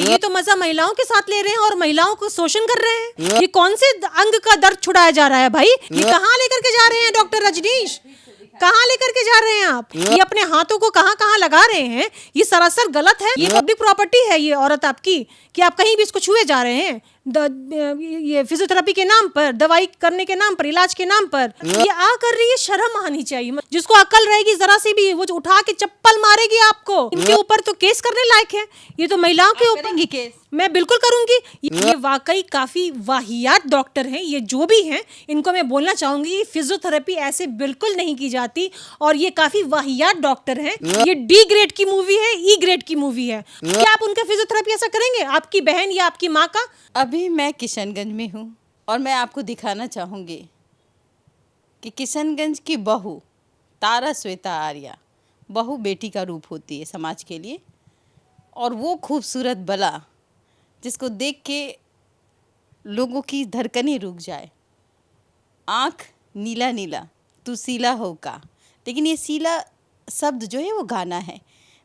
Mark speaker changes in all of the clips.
Speaker 1: ये तो मजा महिलाओं के साथ ले रहे हैं और महिलाओं को शोषण कर रहे हैं। ये कौन से अंग का दर्द छुड़ाया जा रहा है भाई? ये कहाँ लेकर के जा रहे हैं डॉक्टर रजनीश? कहाँ लेकर के जा रहे हैं आप? ये अपने हाथों को कहाँ कहाँ लगा रहे हैं? ये सरासर गलत है। ये पब्लिक प्रॉपर्टी है ये औरत आपकी, कि आप कहीं भी इसको छुए जा रहे हैं। ये फिजियोथेरेपी के नाम पर, दवाई करने के नाम पर, इलाज के नाम पर ये आ कर रही है। शर्म आनी चाहिए। जिसको अकल रहेगी जरा सी भी, वो उठा के चप्पल मारेगी आपको। इनके ऊपर तो केस करने लायक है। ये तो महिलाओं के ऊपर केस मैं बिल्कुल करूंगी। ये वाकई काफी वाहियात डॉक्टर हैं। ये जो भी हैं, इनको मैं बोलना चाहूंगी, फिजियोथेरेपी ऐसे बिल्कुल नहीं की जाती और ये काफी वाहियात डॉक्टर हैं। ये डी ग्रेड की मूवी है, ई ग्रेड की मूवी है। क्या आप उनका फिजियोथेरेपी ऐसा करेंगे? आपकी बहन या आपकी माँ का?
Speaker 2: अभी मैं किशनगंज में हूँ और मैं आपको दिखाना चाहूँगी कि किशनगंज की बहू तारा श्वेता आर्या, बहू बेटी का रूप होती है समाज के लिए। और वो खूबसूरत बला जिसको देख के लोगों की धड़कनें रुक जाए। आँख नीला नीला तू सीला हो का, लेकिन ये सीला शब्द जो है वो गाना है।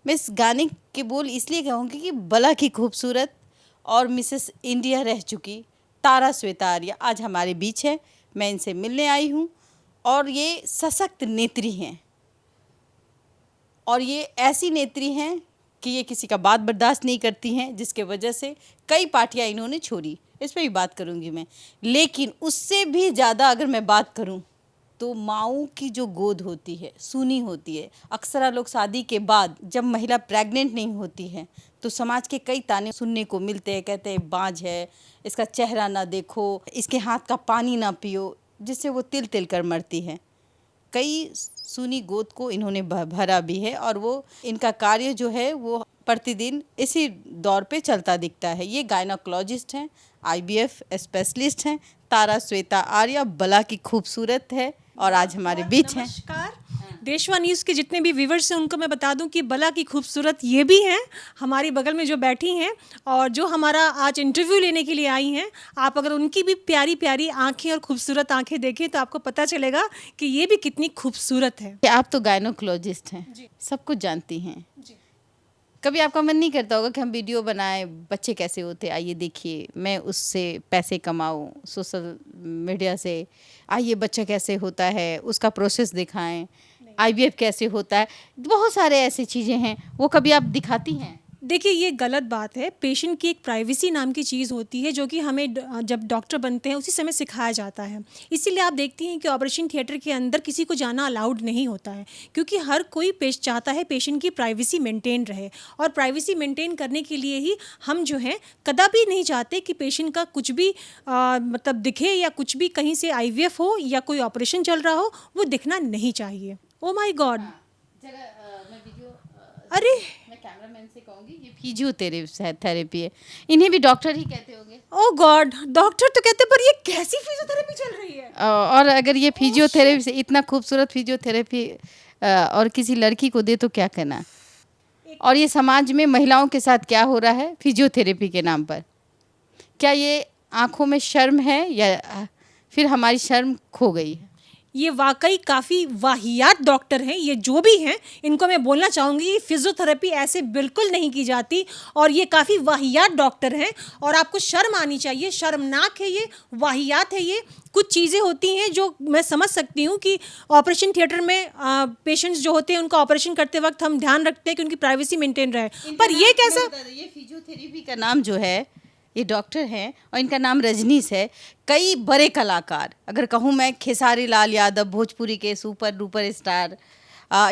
Speaker 2: मैं इस गाने के बोल इसलिए कहूँगी कि बला की खूबसूरत और मिसेस इंडिया रह चुकी तारा श्वेता आर्या आज हमारे बीच है। मैं इनसे मिलने आई हूँ और ये सशक्त नेत्री हैं और ये ऐसी नेत्री हैं कि ये किसी का बात बर्दाश्त नहीं करती हैं, जिसके वजह से कई पार्टियां इन्होंने छोड़ी। इस पर भी बात करूँगी मैं, लेकिन उससे भी ज़्यादा अगर मैं बात करूँ तो माँओं की जो गोद होती है, सूनी होती है। अक्सर लोग शादी के बाद जब महिला प्रेग्नेंट नहीं होती है तो समाज के कई ताने सुनने को मिलते हैं। कहते हैं बांझ है, इसका चेहरा ना देखो, इसके हाथ का पानी ना पियो, जिससे वो तिल तिल कर मरती है। कई सूनी गोद को इन्होंने भरा भी है और वो इनका कार्य जो है वो प्रतिदिन इसी दौर पे चलता दिखता है। ये गायनोकोलॉजिस्ट हैं, IVF स्पेशलिस्ट हैं। तारा श्वेता आर्या बला की खूबसूरत है और आज हमारे बीच हैं।
Speaker 1: नमस्कार, देशवा न्यूज़ के जितने भी व्यूवर्स हैं उनको मैं बता दूं कि बला की खूबसूरत ये भी हैं, हमारी बगल में जो बैठी हैं और जो हमारा आज इंटरव्यू लेने के लिए आई हैं। आप अगर उनकी भी प्यारी प्यारी आंखें और खूबसूरत आंखें देखें तो आपको पता चलेगा कि ये भी कितनी खूबसूरत है।
Speaker 2: आप तो गायनोकोलॉजिस्ट हैं, सब कुछ जानती हैं। कभी आपका मन नहीं करता होगा कि हम वीडियो बनाएं, बच्चे कैसे होते, आइए देखिए, मैं उससे पैसे कमाऊं सोशल मीडिया से, आइए बच्चा कैसे होता है उसका प्रोसेस दिखाएं, IVF कैसे होता है, बहुत सारे ऐसी चीज़ें हैं, वो कभी आप दिखाती हैं?
Speaker 1: देखिए, ये गलत बात है। पेशेंट की एक प्राइवेसी नाम की चीज़ होती है जो कि हमें जब डॉक्टर बनते हैं उसी समय सिखाया जाता है। इसीलिए आप देखती हैं कि ऑपरेशन थिएटर के अंदर किसी को जाना अलाउड नहीं होता है, क्योंकि हर कोई चाहता है पेशेंट की प्राइवेसी मेंटेन रहे। और प्राइवेसी मेंटेन करने के लिए ही हम जो हैं कदापि नहीं चाहते कि पेशेंट का कुछ भी मतलब दिखे या कुछ भी कहीं से IVF हो या कोई ऑपरेशन चल रहा हो, वो दिखना नहीं चाहिए। ओ माय गॉड, अरे
Speaker 2: मैं कैमरामैन से कहूँगी ये फिजियोथेरेपी है, इन्हें भी डॉक्टर ही कहते होंगे।
Speaker 1: ओ गॉड, डॉक्टर तो कहते, पर ये कैसी फिजियोथेरेपी चल रही है?
Speaker 2: और अगर ये फिजियोथेरेपी से इतना खूबसूरत फिजियोथेरेपी और किसी लड़की को दे तो क्या कहना। और ये समाज में महिलाओं के साथ क्या हो रहा है फिजियोथेरेपी के नाम पर? क्या ये आँखों में शर्म है या फिर हमारी शर्म खो गई है?
Speaker 1: ये वाकई काफ़ी वाहियात डॉक्टर हैं। ये जो भी हैं, इनको मैं बोलना चाहूँगी, फिजियोथेरेपी ऐसे बिल्कुल नहीं की जाती और ये काफ़ी वाहियात डॉक्टर हैं और आपको शर्म आनी चाहिए। शर्मनाक है ये, वाहियात है ये। कुछ चीज़ें होती हैं जो मैं समझ सकती हूँ कि ऑपरेशन थिएटर में पेशेंट्स जो होते हैं उनका ऑपरेशन करते वक्त हम ध्यान रखते हैं कि उनकी प्राइवेसी मेंटेन रहे, पर ये कैसा?
Speaker 2: ये फिजियोथेरेपी का नाम जो है, ये डॉक्टर हैं और इनका नाम रजनीश है। कई बड़े कलाकार, अगर कहूँ मैं, खेसारी लाल यादव भोजपुरी के सुपर डुपर स्टार,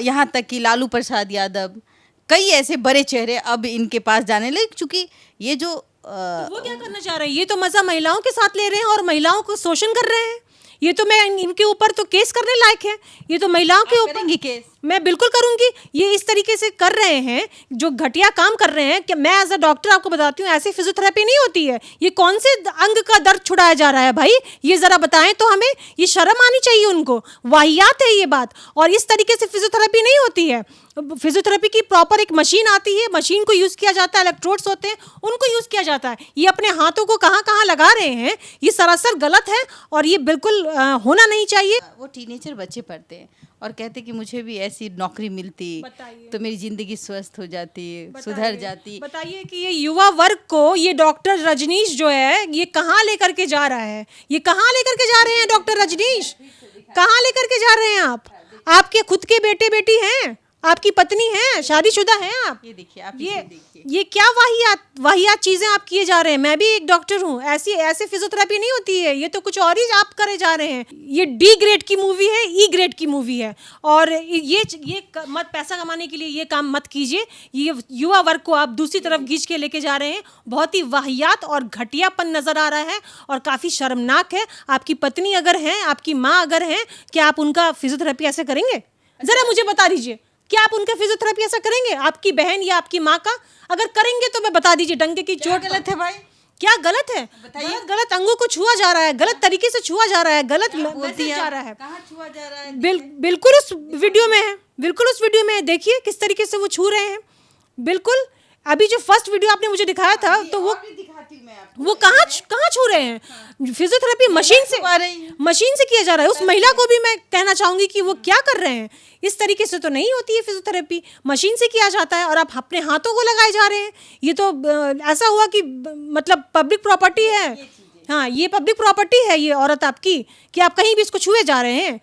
Speaker 2: यहाँ तक कि लालू प्रसाद यादव, कई ऐसे बड़े चेहरे अब इनके पास जाने लगे। चूँकि ये जो
Speaker 1: तो वो क्या करना चाह रहे हैं? ये तो मज़ा महिलाओं के साथ ले रहे हैं और महिलाओं को शोषण कर रहे हैं। ये तो मैं इनके ऊपर तो केस करने लायक है। ये तो महिलाओं के ऊपर
Speaker 2: केस
Speaker 1: मैं बिल्कुल करूंगी। ये इस तरीके से कर रहे हैं, जो घटिया काम कर रहे हैं। कि मैं एज अ डॉक्टर आपको बताती हूँ, ऐसी फिजियोथेरेपी नहीं होती है। ये कौन से अंग का दर्द छुड़ाया जा रहा है भाई? ये जरा बताएं तो हमें। ये शर्म आनी चाहिए उनको। वाहियात है ये बात। और इस तरीके से फिजियोथेरेपी नहीं होती है। फिजियोथेरेपी की प्रॉपर एक मशीन आती है, मशीन को यूज़ किया जाता है, इलेक्ट्रोड्स होते हैं, उनको यूज़ किया जाता है। ये अपने हाथों को कहाँ कहाँ लगा रहे हैं, ये सरासर गलत है और ये बिल्कुल होना नहीं चाहिए।
Speaker 2: वो टीनेजर बच्चे पढ़ते हैं और कहते कि मुझे भी ऐसी नौकरी मिलती
Speaker 1: बताइए।
Speaker 2: तो मेरी ज़िंदगी स्वस्थ हो जाती, सुधर जाती।
Speaker 1: बताइए कि ये युवा वर्ग को ये डॉक्टर रजनीश जो है ये कहाँ लेकर के जा रहा है, ये कहाँ लेकर के जा रहे हैं डॉक्टर रजनीश, कहाँ लेकर के जा रहे हैं आप? आपके खुद के बेटे बेटी हैं, आपकी पत्नी है, शादीशुदा हैं आप।
Speaker 2: ये देखिए, आप
Speaker 1: ये
Speaker 2: इसे देखिए।
Speaker 1: ये क्या वाहियात चीजें आप किए जा रहे हैं। मैं भी एक डॉक्टर हूँ, ऐसे फिजियोथेरेपी नहीं होती है, ये तो कुछ और ही आप करे जा रहे हैं। ये डी ग्रेड की मूवी है, ई ग्रेड की मूवी है, और मत पैसा कमाने के लिए ये काम मत कीजिए। ये युवा वर्ग को आप दूसरी तरफ खींच के लेके जा रहे हैं। बहुत ही वाहियात और घटियापन नजर आ रहा है और काफी शर्मनाक है। आपकी पत्नी अगर है, आपकी माँ अगर है, क्या आप उनका फिजियोथेरेपी ऐसे करेंगे? जरा मुझे बता दीजिए, क्या आप उनका फिजियोथेरेपी ऐसा करेंगे? आपकी बहन या आपकी माँ का अगर करेंगे तो मैं बता दीजिए, डंके की चोट।
Speaker 2: गलत है भाई,
Speaker 1: क्या गलत है? गलत अंगों को छुआ जा रहा है, गलत तरीके से छुआ जा रहा है, गलत मैसेज जा रहा है।
Speaker 2: कहाँ छुआ जा रहा है?
Speaker 1: बिल्कुल उस वीडियो में है, बिल्कुल उस वीडियो में है। देखिए किस तरीके से वो छू रहे हैं। बिल्कुल अभी जो फर्स्ट वीडियो आपने मुझे दिखाया था तो वो कहाँ छू रहे हैं? फिजियोथेरेपी मशीन से किया जा रहा है। उस महिला को भी मैं कहना चाहूंगी कि वो क्या कर रहे हैं। इस तरीके से तो नहीं होती है फिजियोथेरेपी, मशीन से किया जाता है और आप अपने हाथों को लगाए जा रहे हैं। ये तो ऐसा हुआ कि मतलब पब्लिक प्रॉपर्टी है। हाँ, ये पब्लिक प्रॉपर्टी है, ये औरत आपकी, कि आप कहीं भी इसको छुए जा रहे हैं।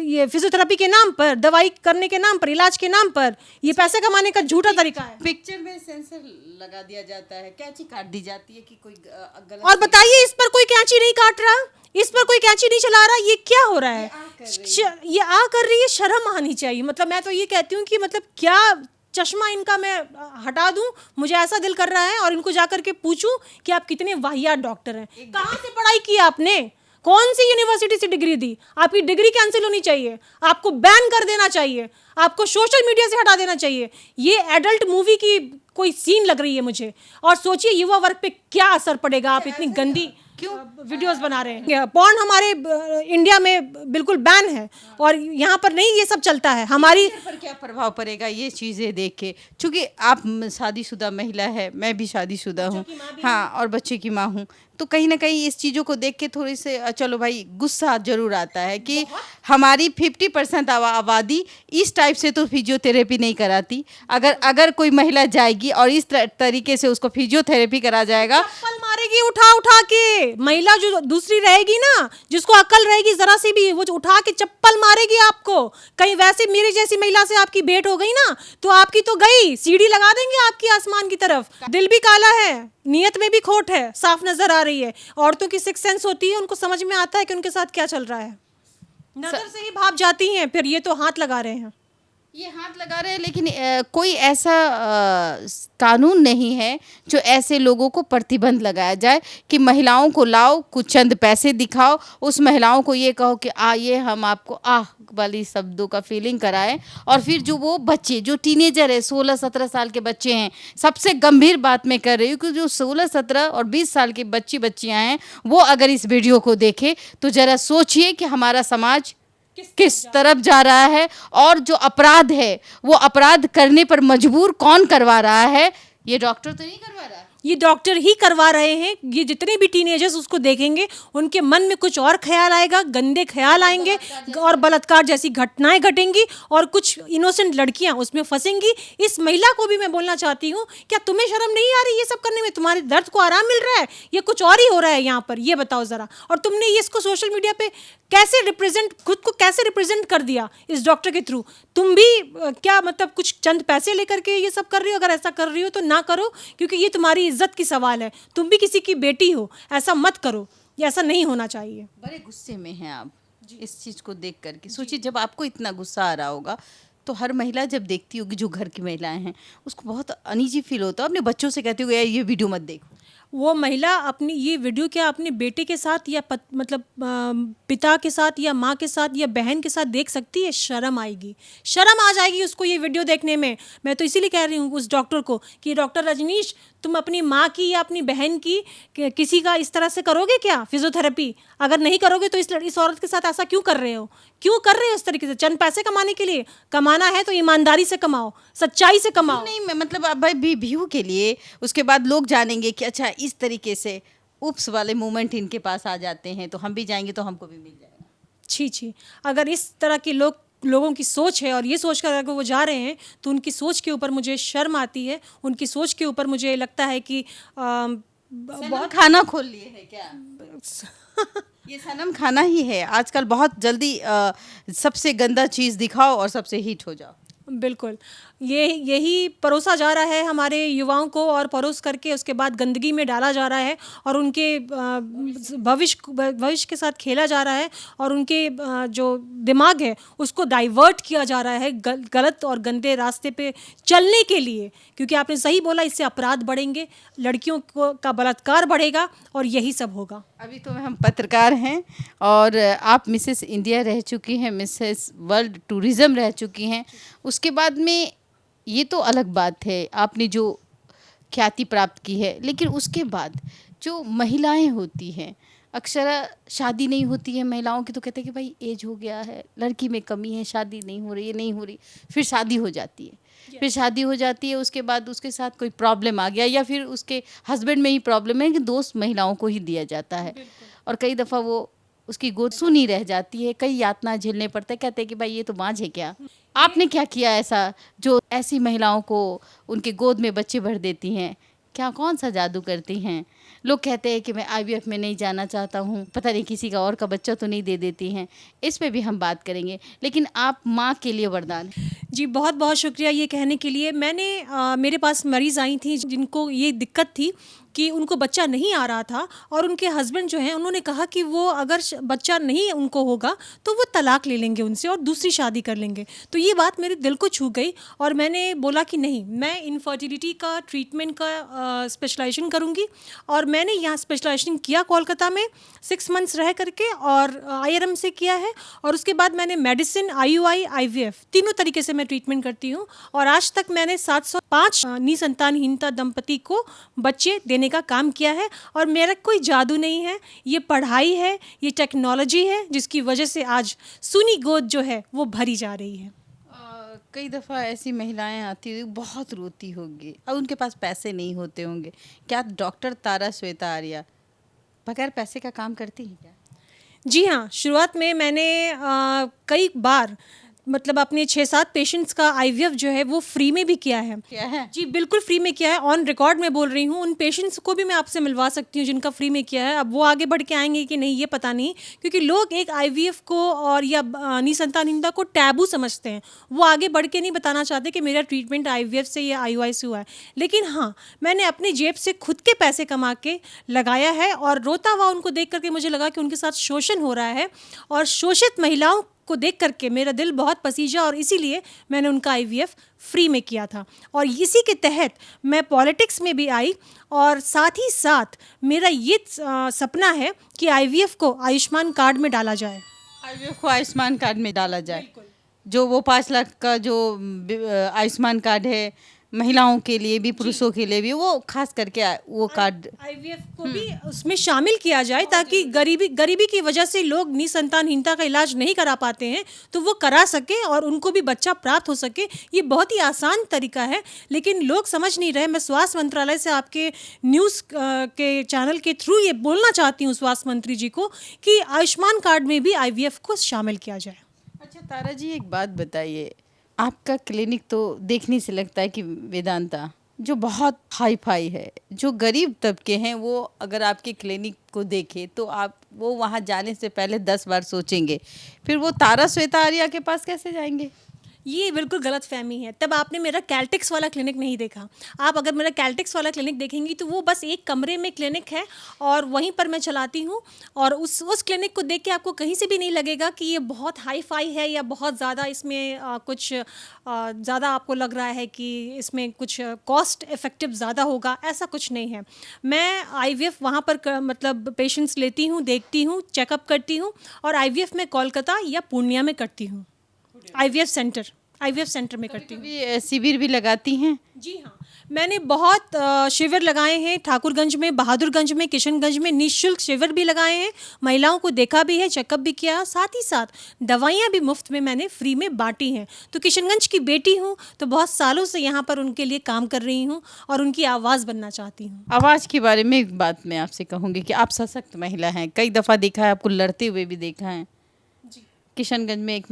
Speaker 1: ये फिजियोथेरेपी के नाम पर, दवाई करने के नाम पर, इलाज के नाम पर, ये पैसे कमाने का झूठा तरीका है।
Speaker 2: पिक्चर में सेंसर लगा दिया जाता है, कैंची काट दी जाती है कि कोई गलत।
Speaker 1: और बताइए, इस पर कोई कैंची नहीं काट रहा, इस पर कोई कैंची नहीं चला रहा, ये क्या हो रहा है? ये कर रही है, शर्म आनी चाहिए। मतलब मैं तो ये कहती हूँ कि मतलब क्या चश्मा इनका मैं हटा दूं, मुझे ऐसा दिल कर रहा है। और इनको जाकर के पूछूं कि आप कितने वाहियात डॉक्टर हैं, कहाँ से पढ़ाई की आपने, कौन सी यूनिवर्सिटी से डिग्री दी? आपकी डिग्री कैंसिल होनी चाहिए, आपको बैन कर देना चाहिए, आपको सोशल मीडिया से हटा देना चाहिए। ये एडल्ट मूवी की कोई सीन लग रही है मुझे। और सोचिए युवा वर्ग पे क्या असर पड़ेगा। आप इतनी गंदी क्यों वीडियोस बना रहे हैं? पॉर्न हमारे इंडिया में बिल्कुल बैन है और यहाँ पर नहीं ये सब चलता है। हमारी
Speaker 2: पर क्या प्रभाव पड़ेगा ये चीज़ें देख के? चूँकि आप शादीशुदा महिला है, मैं भी शादीशुदा हूँ, हाँ, और बच्चे की माँ हूँ, तो कहीं ना कहीं इस चीज़ों को देख के थोड़ी से चलो भाई गुस्सा जरूर आता है कि हमारी 50% आबादी इस टाइप से तो फिजियोथेरेपी नहीं कराती। अगर कोई महिला जाएगी और इस तरीके से उसको फिजियोथेरेपी करा जाएगा,
Speaker 1: चप्पल मारेगी उठा के। महिला जो दूसरी रहेगी ना, जिसको अकल रहेगी जरा सी भी, वो उठा के चप्पल मारेगी आपको। कहीं वैसे मेरी जैसी महिला से आपकी भेंट हो गई ना, तो आपकी तो गई, सीढ़ी लगा देंगे आपकी आसमान की तरफ। दिल भी काला है, नियत में भी खोट है, साफ नजर आ रही है। औरतों की सिक्स सेंस होती है, उनको समझ में आता है कि उनके साथ क्या चल रहा है। नजर से ही भाप जाती हैं, फिर ये तो हाथ लगा रहे हैं।
Speaker 2: ये हाथ लगा रहे हैं, लेकिन कोई ऐसा कानून नहीं है जो ऐसे लोगों को प्रतिबंध लगाया जाए कि महिलाओं को लाओ, कुछ चंद पैसे दिखाओ, उस महिलाओं को ये कहो कि आइए हम आपको आह वाली शब्दों का फीलिंग कराएं, और फिर जो वो बच्चे जो टीनेजर है, 16-17 साल के बच्चे हैं, सबसे गंभीर बात मैं कर रही हूँ कि जो 16-17 और 20 साल की बच्चियाँ हैं, वो अगर इस वीडियो को देखें तो ज़रा सोचिए कि हमारा समाज किस तरफ जा रहा है, और जो अपराध है वो अपराध करने पर मजबूर कौन करवा रहा है? ये डॉक्टर तो नहीं करवा रहा,
Speaker 1: ये डॉक्टर ही करवा रहे हैं। ये जितने भी टीनेजर्स उसको देखेंगे, उनके मन में कुछ और ख्याल आएगा, गंदे ख्याल आएंगे और बलात्कार जैसी घटनाएं घटेंगी और कुछ इनोसेंट लड़कियां उसमें फंसेंगी। इस महिला को भी मैं बोलना चाहती हूँ, क्या तुम्हें शर्म नहीं आ रही ये सब करने में? तुम्हारे दर्द को आराम मिल रहा है, ये कुछ और ही हो रहा है यहाँ पर, ये बताओ जरा। और तुमने ये इसको सोशल मीडिया पे कैसे खुद को कैसे रिप्रेजेंट कर दिया इस डॉक्टर के थ्रू? तुम भी क्या मतलब कुछ चंद पैसे लेकर के ये सब कर रही हो? अगर ऐसा कर रही हो तो ना करो, क्योंकि ये तुम्हारी इज्जत की सवाल है। तुम भी किसी की बेटी हो, ऐसा मत करो, ये ऐसा नहीं होना चाहिए।
Speaker 2: बड़े गुस्से में हैं आप इस चीज़ को देख करके। सोचिए, जब आपको इतना गुस्सा आ रहा होगा तो हर महिला जब देखती होगी, जो घर की महिलाएं हैं, उसको बहुत अनईजी फील होता है। अपने बच्चों से कहती होगी ये वीडियो मत देखो।
Speaker 1: वो महिला अपनी ये वीडियो क्या अपने बेटे के साथ या मतलब पिता के साथ या माँ के साथ या बहन के साथ देख सकती है? शर्म आएगी, शर्म आ जाएगी उसको ये वीडियो देखने में। मैं तो इसीलिए कह रही हूँ उस डॉक्टर को कि डॉक्टर रजनीश, तुम अपनी माँ की या अपनी बहन की किसी का इस तरह से करोगे क्या फिजियोथेरेपी? अगर नहीं करोगे तो इस औरत के साथ ऐसा क्यों कर रहे हो? क्यों कर रहे हो इस तरीके से? चंद पैसे कमाने के लिए? कमाना है तो ईमानदारी से कमाओ, सच्चाई से कमाओ।
Speaker 2: नहीं, मतलब अब भाई व्यू के लिए, उसके बाद लोग जानेंगे कि अच्छा इस तरीके से उप्स वाले मोमेंट इनके पास आ जाते हैं, तो हम भी जाएंगे तो हमको भी मिल जाएगा।
Speaker 1: छी छी, अगर इस तरह के लोगों की सोच है और ये सोच कर अगर वो जा रहे हैं तो उनकी सोच के ऊपर मुझे शर्म आती है, उनकी सोच के ऊपर मुझे लगता है कि
Speaker 2: बहुत खाना खोल लिए है क्या? ये सनम खाना ही है आजकल, बहुत जल्दी सबसे गंदा चीज़ दिखाओ और सबसे हिट हो जाओ।
Speaker 1: बिल्कुल, यही परोसा जा रहा है हमारे युवाओं को, और परोस करके उसके बाद गंदगी में डाला जा रहा है और उनके भविष्य के साथ खेला जा रहा है, और उनके जो दिमाग है उसको डाइवर्ट किया जा रहा है गलत और गंदे रास्ते पे चलने के लिए। क्योंकि आपने सही बोला, इससे अपराध बढ़ेंगे, लड़कियों का बलात्कार बढ़ेगा और यही सब होगा।
Speaker 2: अभी तो हम पत्रकार हैं और आप मिसेस इंडिया रह चुकी हैं, मिसेस वर्ल्ड टूरिज़्म रह चुकी हैं। उसके बाद में ये तो अलग बात है, आपने जो ख्याति प्राप्त की है, लेकिन उसके बाद जो महिलाएं होती हैं, अक्सर शादी नहीं होती है महिलाओं की, तो कहते हैं कि भाई एज हो गया है, लड़की में कमी है, शादी नहीं हो रही है, नहीं हो रही, फिर शादी हो जाती है। फिर शादी हो जाती है, उसके बाद उसके साथ कोई प्रॉब्लम आ गया या फिर उसके हस्बैंड में ही प्रॉब्लम है कि दोस्त महिलाओं को ही दिया जाता है, और कई दफ़ा वो उसकी गोद सुनी रह जाती है, कई यातना झेलने पड़ते हैं। कहते हैं कि भाई ये तो बांझ है क्या? आपने क्या किया ऐसा जो ऐसी महिलाओं को उनके गोद में बच्चे भर देती हैं? क्या कौन सा जादू करती हैं? लोग कहते हैं कि मैं आईवीएफ में नहीं जाना चाहता हूँ, पता नहीं किसी का और का बच्चा तो नहीं दे देती हैं। इस पे भी हम बात करेंगे, लेकिन आप माँ के लिए वरदान।
Speaker 1: जी, बहुत बहुत शुक्रिया ये कहने के लिए। मेरे पास मरीज़ आई थी जिनको ये दिक्कत थी कि उनको बच्चा नहीं आ रहा था, और उनके हस्बैंड जो हैं उन्होंने कहा कि वो अगर बच्चा नहीं उनको होगा तो वो तलाक ले लेंगे उनसे और दूसरी शादी कर लेंगे। तो ये बात मेरे दिल को छू गई, और मैंने बोला कि नहीं, मैं इनफर्टिलिटी का ट्रीटमेंट का स्पेशलाइजेशन करूँगी। और मैंने यहाँ स्पेशलाइजेशन किया कोलकाता में 6 मंथ्स रह करके, और IRM से किया है, और उसके बाद मैंने मेडिसिन, IUI, IVF तीनों तरीके से मैं ट्रीटमेंट करती हूँ। और आज तक मैंने 705 निसंतानहीनता दंपति को बच्चे देने का काम किया है। और मेरा कोई जादू नहीं है, ये पढ़ाई है, ये टेक्नोलॉजी है, जिसकी वजह से आज सुनी गोद जो है वो भरी जा रही है।
Speaker 2: कई दफ़ा ऐसी महिलाएं आती हुई बहुत रोती होंगी, अब उनके पास पैसे नहीं होते होंगे। क्या डॉक्टर तारा श्वेता आर्या बगैर पैसे का काम करती हैं क्या?
Speaker 1: जी हाँ, शुरुआत में मैंने कई बार मतलब अपने 6-7 पेशेंट्स का IVF जो है वो फ्री में भी किया है।
Speaker 2: क्या है?
Speaker 1: जी, बिल्कुल फ्री में किया है, ऑन रिकॉर्ड में बोल रही हूँ। उन पेशेंट्स को भी मैं आपसे मिलवा सकती हूँ जिनका फ्री में किया है। अब वो आगे बढ़ के आएंगे कि नहीं ये पता नहीं, क्योंकि लोग एक IVF को और या निसंतानहीनता को टैबू समझते हैं। वो आगे बढ़ के नहीं बताना चाहते कि मेरा ट्रीटमेंट IVF से या IUI से हुआ है। लेकिन हाँ, मैंने अपनी जेब से खुद के पैसे कमा के लगाया है, और रोता हुआ उनको देख करके मुझे लगा कि उनके साथ शोषण हो रहा है, और शोषित महिलाओं को देख करके मेरा दिल बहुत पसीजा, और इसीलिए मैंने उनका IVF फ्री में किया था। और इसी के तहत मैं पॉलिटिक्स में भी आई, और साथ ही साथ मेरा ये सपना है कि IVF को आयुष्मान कार्ड में डाला जाए।
Speaker 2: IVF को आयुष्मान कार्ड में डाला जाए। जो वो 5 लाख का जो आयुष्मान कार्ड है, महिलाओं के लिए भी पुरुषों के लिए भी, वो खास करके वो कार्ड
Speaker 1: IVF को भी उसमें शामिल किया जाए, ताकि गरीबी की वजह से लोग निसंतानहीनता का इलाज नहीं करा पाते हैं तो वो करा सके और उनको भी बच्चा प्राप्त हो सके। ये बहुत ही आसान तरीका है, लेकिन लोग समझ नहीं रहे। मैं स्वास्थ्य मंत्रालय से आपके न्यूज़ के चैनल के थ्रू ये बोलना चाहती हूँ स्वास्थ्य मंत्री जी को कि आयुष्मान कार्ड में भी IVF को शामिल किया जाए।
Speaker 2: अच्छा तारा जी, एक बात बताइए, आपका क्लिनिक तो देखने से लगता है कि वेदांता जो बहुत हाई फाई है, जो गरीब तबके हैं, वो अगर आपके क्लिनिक को देखे तो आप वो वहाँ जाने से पहले 10 बार सोचेंगे, फिर वो तारा श्वेता आर्या के पास कैसे जाएंगे?
Speaker 1: ये बिल्कुल गलत फहमी है। तब आपने मेरा कैल्टिक्स वाला क्लिनिक नहीं देखा। आप अगर मेरा कैल्टिक्स वाला क्लिनिक देखेंगी तो वो बस एक कमरे में क्लिनिक है, और वहीं पर मैं चलाती हूँ। और उस क्लिनिक को देख के आपको कहीं से भी नहीं लगेगा कि ये बहुत हाई फाई है या बहुत ज़्यादा इसमें कुछ ज़्यादा आपको लग रहा है कि इसमें कुछ कॉस्ट इफ़ेक्टिव ज़्यादा होगा। ऐसा कुछ नहीं है। मैं IVF वहाँ पर मतलब पेशेंट्स लेती हूँ, देखती हूँ, चेकअप करती हूँ, और IVF मैं कोलकाता या पूर्णिया में करती हूँ। IVF सेंटर में करती हूँ।
Speaker 2: शिविर भी लगाती हैं?
Speaker 1: जी हाँ, मैंने बहुत शिविर लगाए हैं। ठाकुरगंज में, बहादुरगंज में, किशनगंज में निःशुल्क शिविर भी लगाए हैं। महिलाओं को देखा भी है, चेकअप भी किया, साथ ही साथ दवाइयाँ भी मुफ्त में मैंने फ्री में बांटी हैं। तो किशनगंज की बेटी हूँ, तो बहुत सालों से यहाँ पर उनके लिए काम कर रही हूँ और उनकी आवाज़ बनना चाहती हूँ।
Speaker 2: आवाज़ के बारे में एक बात मैं आपसे कहूँगी कि आप सशक्त महिला हैं। कई दफ़ा देखा है आपको लड़ते हुए भी देखा है।
Speaker 1: जी,
Speaker 2: किशनगंज में एक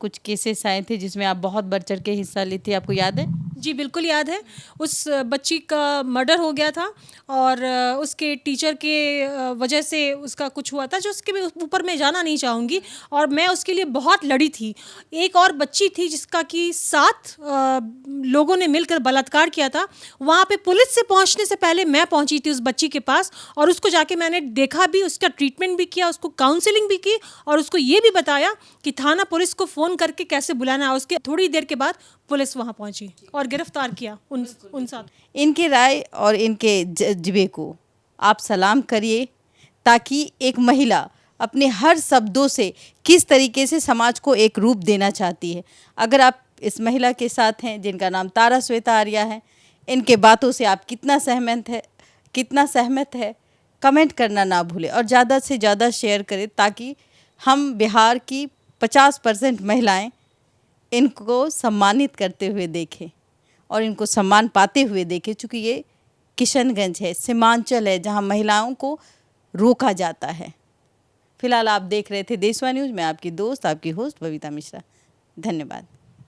Speaker 2: कुछ केसेस आए थे जिसमें आप बहुत बढ़ चढ़ के हिस्सा ली थी, आपको याद है?
Speaker 1: जी बिल्कुल याद है। उस बच्ची का मर्डर हो गया था और उसके टीचर के वजह से उसका कुछ हुआ था, जो उसके भी ऊपर मैं जाना नहीं चाहूँगी। और मैं उसके लिए बहुत लड़ी थी। एक और बच्ची थी जिसका कि 7 लोगों ने मिलकर बलात्कार किया था। वहाँ पे पुलिस से पहुँचने से पहले मैं पहुँची थी उस बच्ची के पास, और उसको जाके मैंने देखा भी, उसका ट्रीटमेंट भी किया, उसको काउंसलिंग भी की, और उसको ये भी बताया कि थाना पुलिस को फ़ोन करके कैसे बुलाना है। उसके थोड़ी देर के बाद पुलिस वहाँ पहुंची और गिरफ्तार किया उन 7।
Speaker 2: इनकी राय और इनके जज्बे को आप सलाम करिए, ताकि एक महिला अपने हर शब्दों से किस तरीके से समाज को एक रूप देना चाहती है। अगर आप इस महिला के साथ हैं जिनका नाम तारा श्वेता आर्या है, इनके बातों से आप कितना सहमत है कमेंट करना ना भूलें और ज़्यादा से ज़्यादा शेयर करें, ताकि हम बिहार की 50% महिलाएं इनको सम्मानित करते हुए देखें और इनको सम्मान पाते हुए देखें, क्योंकि ये किशनगंज है, सीमांचल है, जहां महिलाओं को रोका जाता है। फिलहाल आप देख रहे थे देशवा न्यूज़। मैं आपकी दोस्त, आपकी होस्ट बबीता मिश्रा। धन्यवाद।